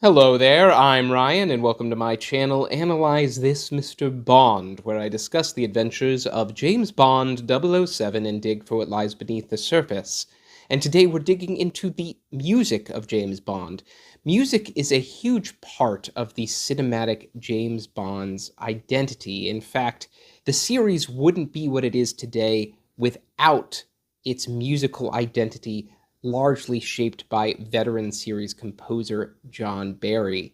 Hello there, I'm Ryan, and welcome to my channel, Analyze This Mr. Bond, where I discuss the adventures of James Bond 007 and dig for what lies beneath the surface. And today we're digging into the music of James Bond. Music is a huge part of the cinematic James Bond's identity. In fact, the series wouldn't be what it is today without its musical identity largely shaped by veteran series composer John Barry.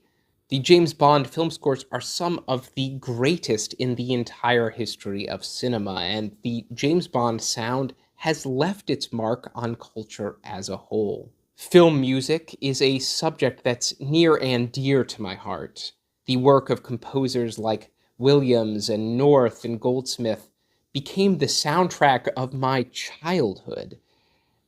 The James Bond film scores are some of the greatest in the entire history of cinema, and the James Bond sound has left its mark on culture as a whole. Film music is a subject that's near and dear to my heart. The work of composers like Williams and North and Goldsmith became the soundtrack of my childhood.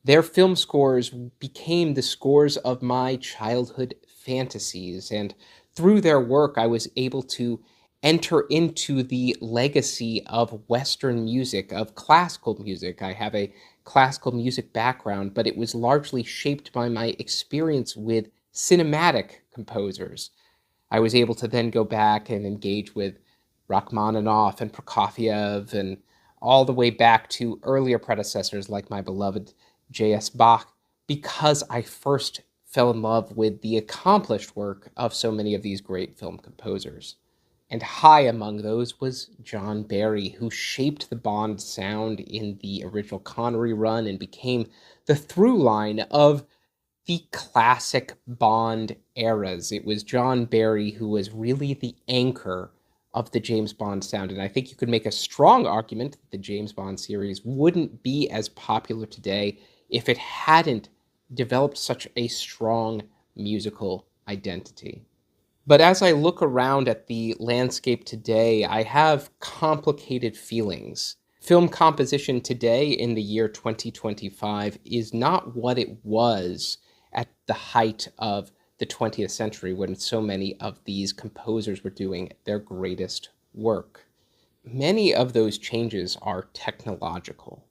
Their film scores became the scores of my childhood fantasies, and through their work, I was able to enter into the legacy of Western music, of classical music. I have a classical music background, but it was largely shaped by my experience with cinematic composers. I was able to then go back and engage with Rachmaninoff and Prokofiev and all the way back to earlier predecessors like my beloved J.S. Bach because I first fell in love with the accomplished work of so many of these great film composers. And high among those was John Barry, who shaped the Bond sound in the original Connery run and became the through line of the classic Bond eras. It was John Barry who was really the anchor of the James Bond sound. And I think you could make a strong argument that the James Bond series wouldn't be as popular today if it hadn't developed such a strong musical identity. But as I look around at the landscape today, I have complicated feelings. Film composition today in the year 2025 is not what it was at the height of the 20th century when so many of these composers were doing their greatest work. Many of those changes are technological.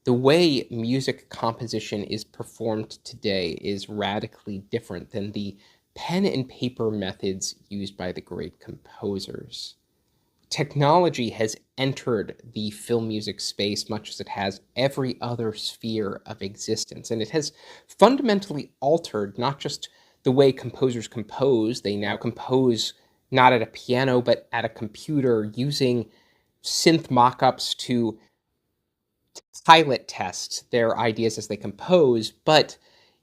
The way music composition is performed today is radically different than the pen and paper methods used by the great composers. Technology has entered the film music space much as it has every other sphere of existence, and it has fundamentally altered not just the way composers compose. They now compose not at a piano but at a computer using synth mock-ups to pilot test their ideas as they compose, but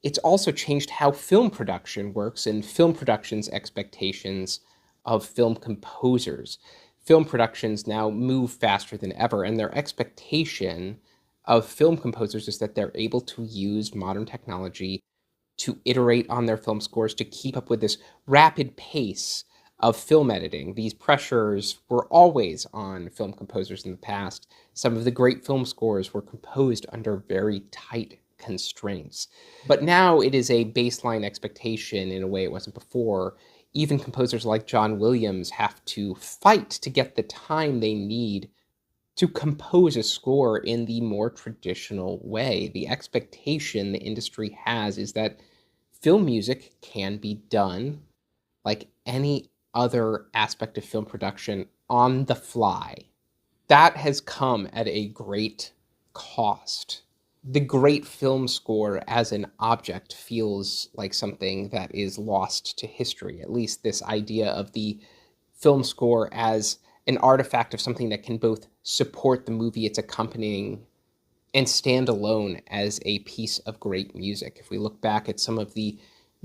it's also changed how film production works and film production's expectations of film composers. Film productions now move faster than ever, and their expectation of film composers is that they're able to use modern technology to iterate on their film scores to keep up with this rapid pace of film editing. These pressures were always on film composers in the past. Some of the great film scores were composed under very tight constraints. But now it is a baseline expectation in a way it wasn't before. Even composers like John Williams have to fight to get the time they need to compose a score in the more traditional way. The expectation the industry has is that film music can be done like any other aspect of film production on the fly. That has come at a great cost. The great film score as an object feels like something that is lost to history, at least this idea of the film score as an artifact of something that can both support the movie it's accompanying and stand alone as a piece of great music. If we look back at some of the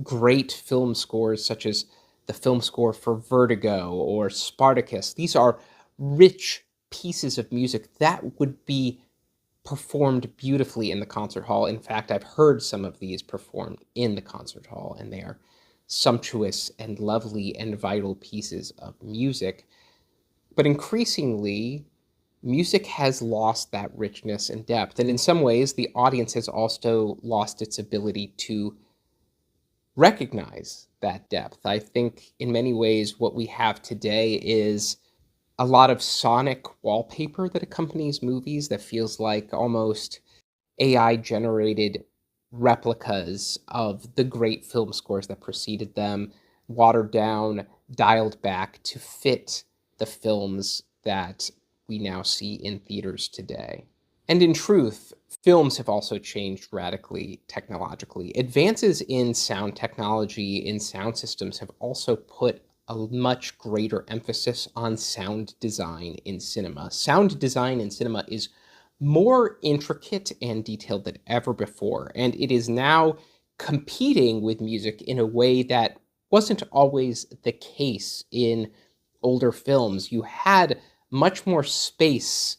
great film scores, such as the film score for Vertigo or Spartacus, these are rich pieces of music that would be performed beautifully in the concert hall. In fact, I've heard some of these performed in the concert hall, and they are sumptuous and lovely and vital pieces of music. But increasingly, music has lost that richness and depth. And in some ways, the audience has also lost its ability to recognize that depth. I think in many ways, what we have today is a lot of sonic wallpaper that accompanies movies that feels like almost AI generated replicas of the great film scores that preceded them. watered down, dialed back to fit the films that we now see in theaters today. And in truth, films have also changed radically technologically. Advances in sound technology, in sound systems, have also put a much greater emphasis on sound design in cinema. Sound design in cinema is more intricate and detailed than ever before, and it is now competing with music in a way that wasn't always the case in older films. You had much more space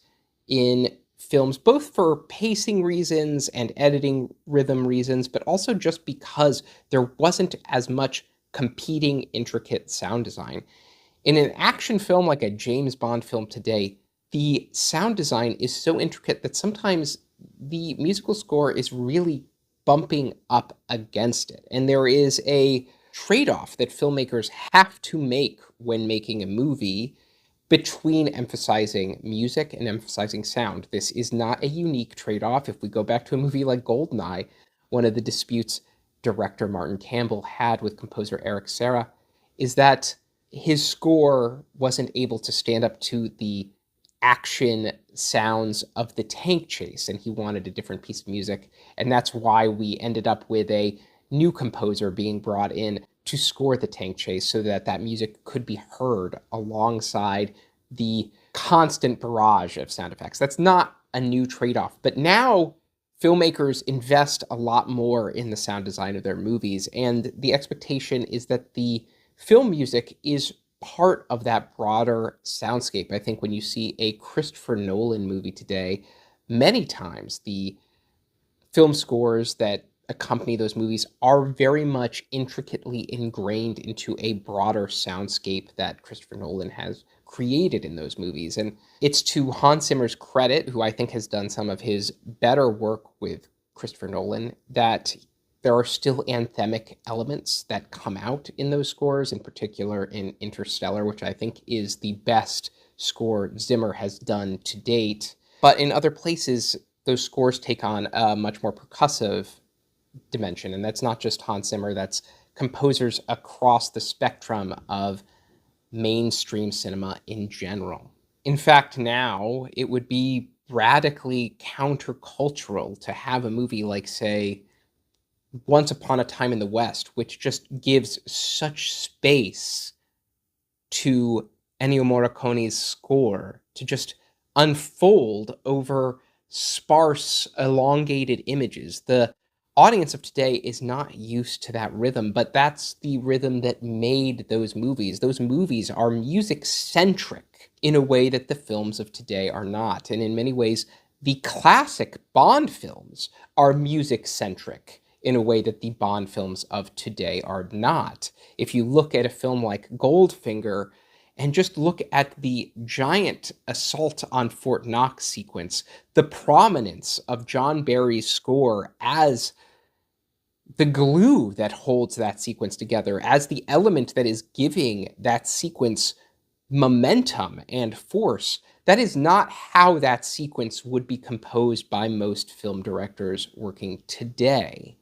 in films, both for pacing reasons and editing rhythm reasons, but also just because there wasn't as much competing intricate sound design. In an action film like a James Bond film today, the sound design is so intricate that sometimes the musical score is really bumping up against it. And there is a trade-off that filmmakers have to make when making a movie between emphasizing music and emphasizing sound. This is not a unique trade-off. If we go back to a movie like Goldeneye, one of the disputes director Martin Campbell had with composer Eric Serra is that his score wasn't able to stand up to the action sounds of the tank chase, and he wanted a different piece of music. And that's why we ended up with a new composer being brought in to score the tank chase so that that music could be heard alongside the constant barrage of sound effects. That's not a new trade-off, but now filmmakers invest a lot more in the sound design of their movies, and the expectation is that the film music is part of that broader soundscape. I think when you see a Christopher Nolan movie today, many times the film scores that accompany those movies are very much intricately ingrained into a broader soundscape that Christopher Nolan has created in those movies. And it's to Hans Zimmer's credit, who I think has done some of his better work with Christopher Nolan, that there are still anthemic elements that come out in those scores, in particular in Interstellar, which I think is the best score Zimmer has done to date. But in other places, those scores take on a much more percussive dimension. And that's not just Hans Zimmer, that's composers across the spectrum of mainstream cinema in general. In fact, now it would be radically countercultural to have a movie like, say, Once Upon a Time in the West, which just gives such space to Ennio Morricone's score to just unfold over sparse, elongated images. The audience of today is not used to that rhythm, but that's the rhythm that made those movies. Those movies are music-centric in a way that the films of today are not. And in many ways, the classic Bond films are music-centric in a way that the Bond films of today are not. If you look at a film like Goldfinger and just look at the giant assault on Fort Knox sequence, the prominence of John Barry's score as the glue that holds that sequence together, as the element that is giving that sequence momentum and force, that is not how that sequence would be composed by most film directors working today.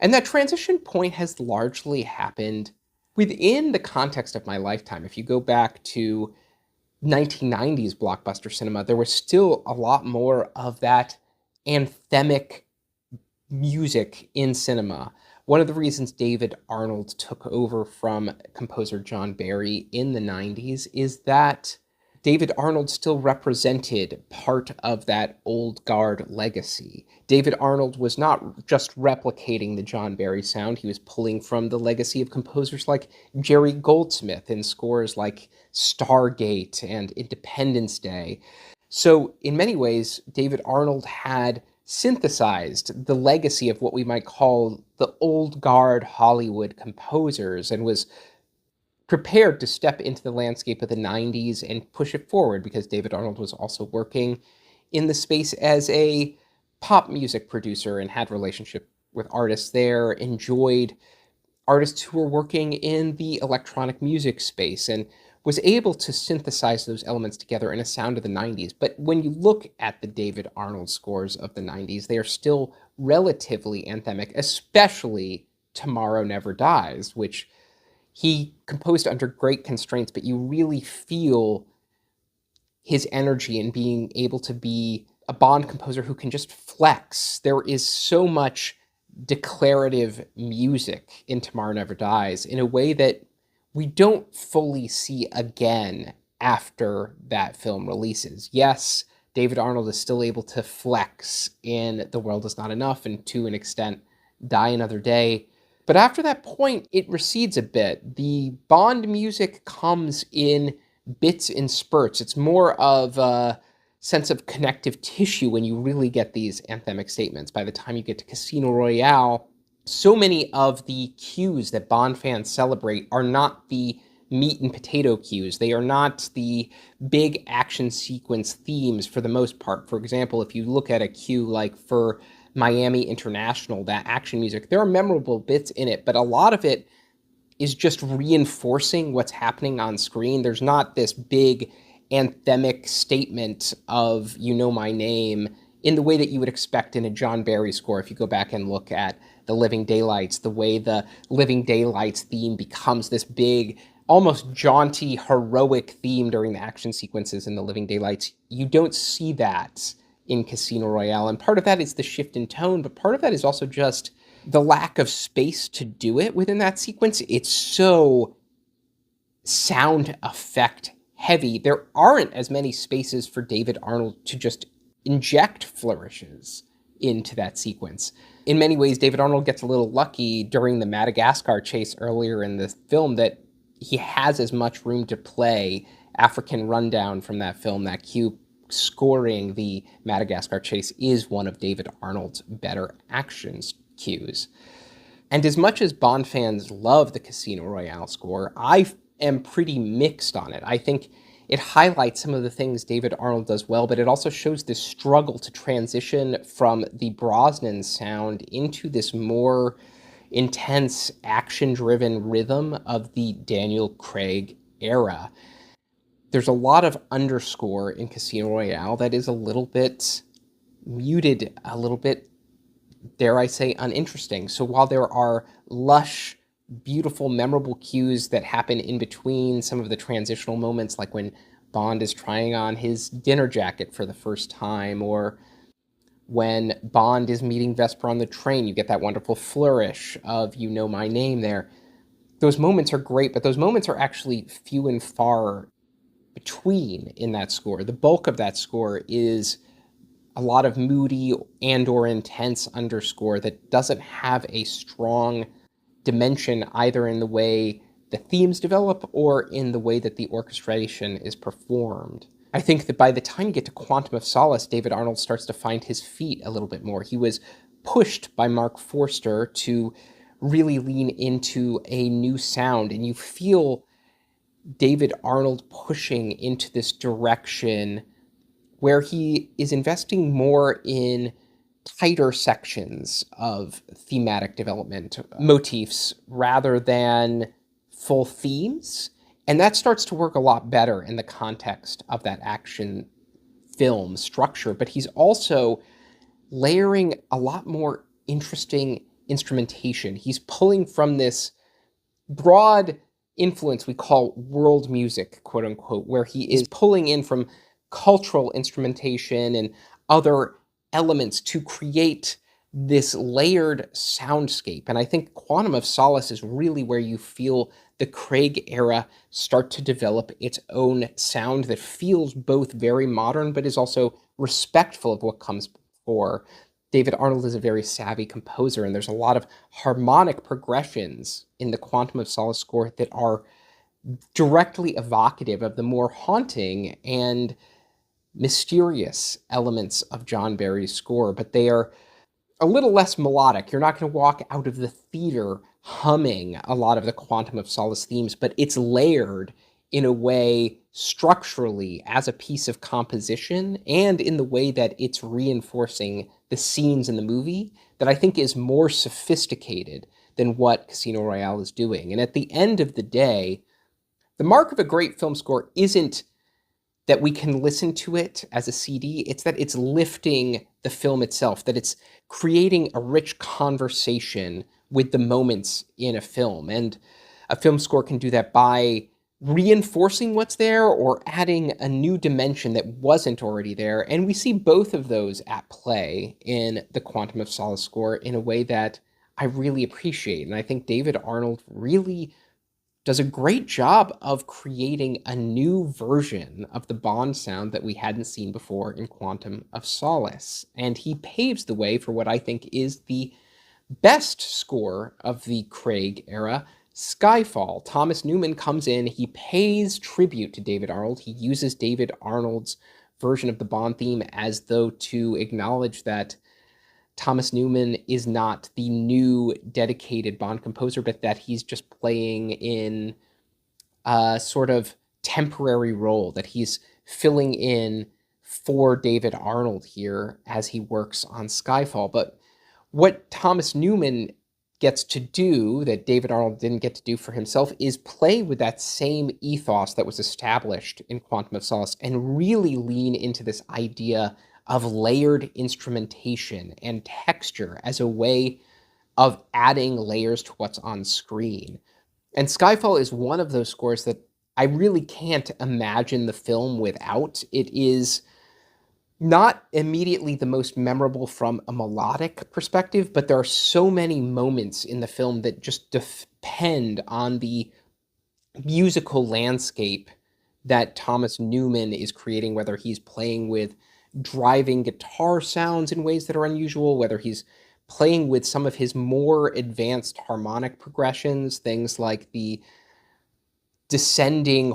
And that transition point has largely happened within the context of my lifetime. If you go back to 1990s blockbuster cinema, there was still a lot more of that anthemic music in cinema. One of the reasons David Arnold took over from composer John Barry in the 90s is that David Arnold still represented part of that old guard legacy. David Arnold was not just replicating the John Barry sound, he was pulling from the legacy of composers like Jerry Goldsmith in scores like Stargate and Independence Day. So in many ways, David Arnold had synthesized the legacy of what we might call the old guard Hollywood composers and was prepared to step into the landscape of the 90s and push it forward, because David Arnold was also working in the space as a pop music producer and had relationship with artists there, enjoyed artists who were working in the electronic music space, and was able to synthesize those elements together in a sound of the 90s. But when you look at the David Arnold scores of the 90s, they are still relatively anthemic, especially Tomorrow Never Dies, which He composed under great constraints, but you really feel his energy in being able to be a Bond composer who can just flex. There is so much declarative music in Tomorrow Never Dies in a way that we don't fully see again after that film releases. Yes, David Arnold is still able to flex in The World Is Not Enough and to an extent Die Another Day. But after that point, it recedes a bit. The Bond music comes in bits and spurts. It's more of a sense of connective tissue when you really get these anthemic statements. By the time you get to Casino Royale, so many of the cues that Bond fans celebrate are not the meat and potato cues. They are not the big action sequence themes for the most part. For example, if you look at a cue like for Miami International, that action music, there are memorable bits in it, but a lot of it is just reinforcing what's happening on screen. There's not this big anthemic statement of "You Know My Name" in the way that you would expect in a John Barry score. If you go back and look at The Living Daylights, the way the Living Daylights theme becomes this big, almost jaunty, heroic theme during the action sequences in The Living Daylights, you don't see that in Casino Royale. And part of that is the shift in tone, but part of that is also just the lack of space to do it within that sequence. It's so sound effect heavy. There aren't as many spaces for David Arnold to just inject flourishes into that sequence. In many ways, David Arnold gets a little lucky during the Madagascar chase earlier in the film that he has as much room to play African Rundown from that film. That cue scoring the Madagascar chase is one of David Arnold's better action cues. And as much as Bond fans love the Casino Royale score, I am pretty mixed on it. I think it highlights some of the things David Arnold does well, but it also shows this struggle to transition from the Brosnan sound into this more intense, action-driven rhythm of the Daniel Craig era. There's a lot of underscore in Casino Royale that is a little bit muted, a little bit, dare I say, uninteresting. So while there are lush, beautiful, memorable cues that happen in between some of the transitional moments, like when Bond is trying on his dinner jacket for the first time, or when Bond is meeting Vesper on the train, you get that wonderful flourish of "You Know My Name" there. Those moments are great, but those moments are actually few and far between in that score. The bulk of that score is a lot of moody and or intense underscore that doesn't have a strong dimension either in the way the themes develop or in the way that the orchestration is performed. I think that by the time you get to Quantum of Solace, David Arnold starts to find his feet a little bit more. He was pushed by Mark Forster to really lean into a new sound, and you feel David Arnold pushing into this direction where he is investing more in tighter sections of thematic development, motifs, rather than full themes. And that starts to work a lot better in the context of that action film structure. But he's also layering a lot more interesting instrumentation. He's pulling from this broad influence we call world music, quote unquote, where he is pulling in from cultural instrumentation and other elements to create this layered soundscape. And I think Quantum of Solace is really where you feel the Craig era start to develop its own sound that feels both very modern, but is also respectful of what comes before. David Arnold is a very savvy composer, and there's a lot of harmonic progressions in the Quantum of Solace score that are directly evocative of the more haunting and mysterious elements of John Barry's score, but they are a little less melodic. You're not going to walk out of the theater humming a lot of the Quantum of Solace themes, but it's layered in a way structurally as a piece of composition and in the way that it's reinforcing the scenes in the movie that I think is more sophisticated than what Casino Royale is doing. And at the end of the day, the mark of a great film score isn't that we can listen to it as a CD, it's that it's lifting the film itself, that it's creating a rich conversation with the moments in a film. And A film score can do that by reinforcing what's there or adding a new dimension that wasn't already there. And we see both of those at play in the Quantum of Solace score in a way that I really appreciate. And I think David Arnold really does a great job of creating a new version of the Bond sound that we hadn't seen before in Quantum of Solace. And he paves the way for what I think is the best score of the Craig era, Skyfall. Thomas Newman comes in, he pays tribute to David Arnold. He uses David Arnold's version of the Bond theme as though to acknowledge that Thomas Newman is not the new dedicated Bond composer, but that he's just playing in a sort of temporary role, that he's filling in for David Arnold here as he works on Skyfall. But what Thomas Newman gets to do that David Arnold didn't get to do for himself is play with that same ethos that was established in Quantum of Solace and really lean into this idea of layered instrumentation and texture as a way of adding layers to what's on screen. And Skyfall is one of those scores that I really can't imagine the film without. It is not immediately the most memorable from a melodic perspective, but there are so many moments in the film that just depend on the musical landscape that Thomas Newman is creating, whether he's playing with driving guitar sounds in ways that are unusual, whether he's playing with some of his more advanced harmonic progressions, things like the descending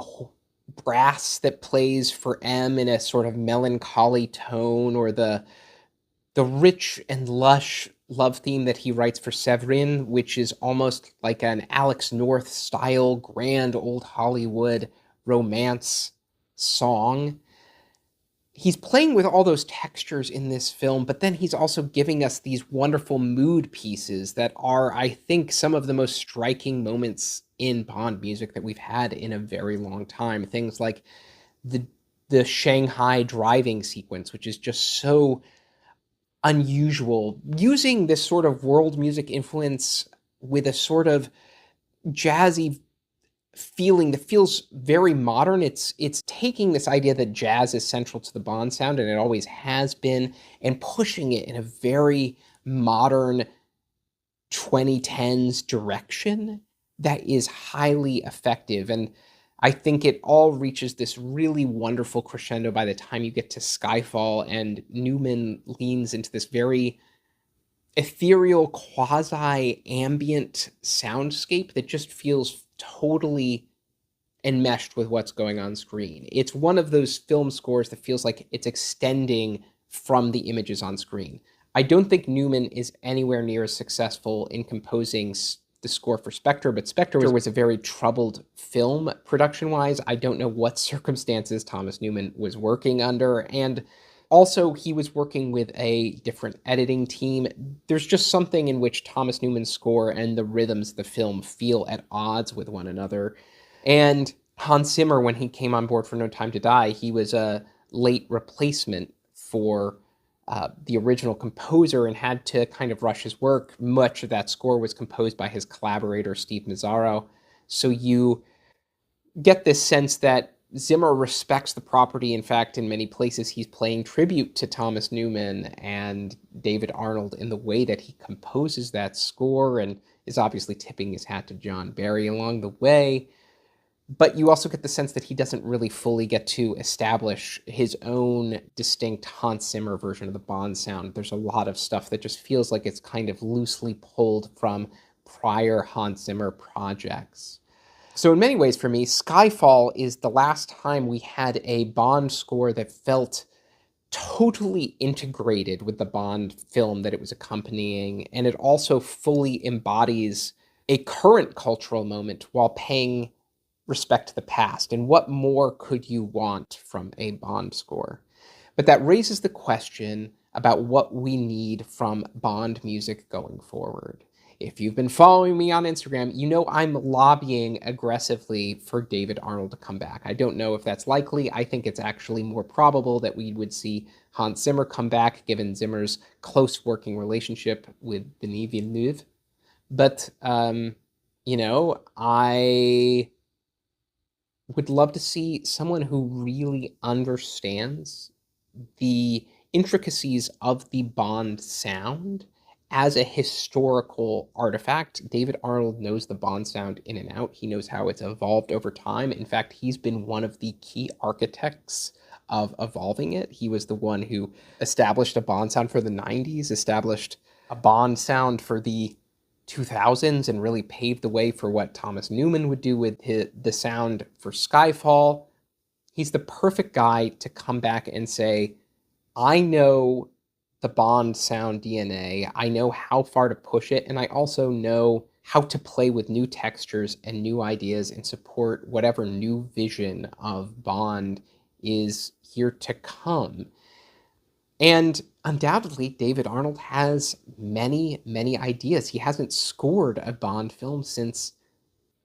brass that plays for M in a sort of melancholy tone, or the rich and lush love theme that he writes for Severin, which is almost like an Alex North style grand old Hollywood romance song. He's playing with all those textures in this film, but then he's also giving us these wonderful mood pieces that are, I think, some of the most striking moments in Bond music that we've had in a very long time. Things like the Shanghai driving sequence, which is just so unusual, using this sort of world music influence with a sort of jazzy feeling that feels very modern. It's taking this idea that jazz is central to the Bond sound, and it always has been, and pushing it in a very modern 2010s direction that is highly effective. And I think it all reaches this really wonderful crescendo by the time you get to Skyfall, and Newman leans into this very ethereal, quasi-ambient soundscape that just feels totally enmeshed with what's going on screen. It's one of those film scores that feels like it's extending from the images on screen. I don't think Newman is anywhere near as successful in composing the score for Spectre, but Spectre was a very troubled film production-wise. I don't know what circumstances Thomas Newman was working under, and also, he was working with a different editing team. There's just something in which Thomas Newman's score and the rhythms of the film feel at odds with one another. And Hans Zimmer, when he came on board for No Time to Die, he was a late replacement for the original composer and had to kind of rush his work. Much of that score was composed by his collaborator, Steve Mazzaro. So you get this sense that Zimmer respects the property. In fact, in many places, he's playing tribute to Thomas Newman and David Arnold in the way that he composes that score, and is obviously tipping his hat to John Barry along the way. But you also get the sense that he doesn't really fully get to establish his own distinct Hans Zimmer version of the Bond sound. There's a lot of stuff that just feels like it's kind of loosely pulled from prior Hans Zimmer projects. So in many ways for me, Skyfall is the last time we had a Bond score that felt totally integrated with the Bond film that it was accompanying, and it also fully embodies a current cultural moment while paying respect to the past. And what more could you want from a Bond score? But that raises the question about what we need from Bond music going forward. If you've been following me on Instagram, you know I'm lobbying aggressively for David Arnold to come back. I don't know if that's likely. I think it's actually more probable that we would see Hans Zimmer come back, given Zimmer's close working relationship with Denis Villeneuve. But I would love to see someone who really understands the intricacies of the Bond sound as a historical artifact. David Arnold knows the Bond sound in and out. He knows how it's evolved over time. In fact, he's been one of the key architects of evolving it. He was the one who established a Bond sound for the 90s, established a Bond sound for the 2000s, and really paved the way for what Thomas Newman would do with the sound for Skyfall. He's the perfect guy to come back and say, I know the Bond sound DNA. I know how far to push it, and I also know how to play with new textures and new ideas and support whatever new vision of Bond is here to come. And undoubtedly, David Arnold has many, many ideas. He hasn't scored a Bond film since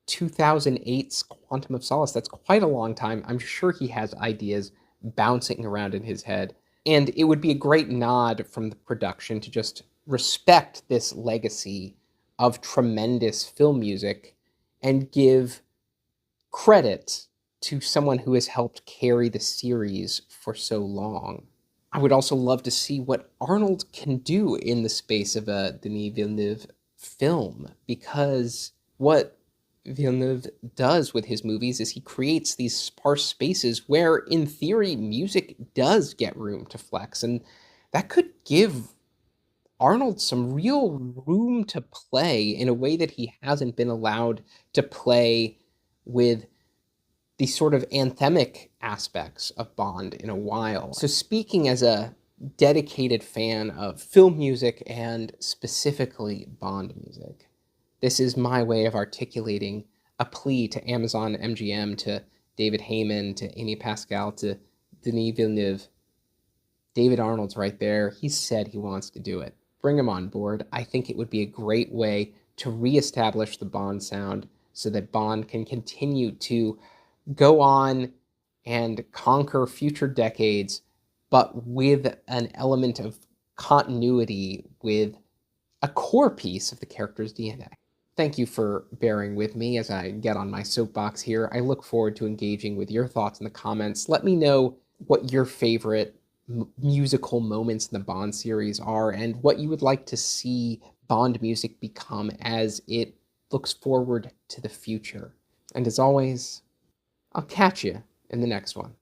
2008's Quantum of Solace. That's quite a long time. I'm sure he has ideas bouncing around in his head. And it would be a great nod from the production to just respect this legacy of tremendous film music and give credit to someone who has helped carry the series for so long. I would also love to see what Arnold can do in the space of a Denis Villeneuve film, because what Villeneuve does with his movies is he creates these sparse spaces where, in theory, music does get room to flex, and that could give Arnold some real room to play in a way that he hasn't been allowed to play with the sort of anthemic aspects of Bond in a while. So speaking as a dedicated fan of film music and specifically Bond music, this is my way of articulating a plea to Amazon MGM, to David Heyman, to Amy Pascal, to Denis Villeneuve. David Arnold's right there. He said he wants to do it. Bring him on board. I think it would be a great way to reestablish the Bond sound so that Bond can continue to go on and conquer future decades, but with an element of continuity, with a core piece of the character's DNA. Thank you for bearing with me as I get on my soapbox here. I look forward to engaging with your thoughts in the comments. Let me know what your favorite musical moments in the Bond series are and what you would like to see Bond music become as it looks forward to the future. And as always, I'll catch you in the next one.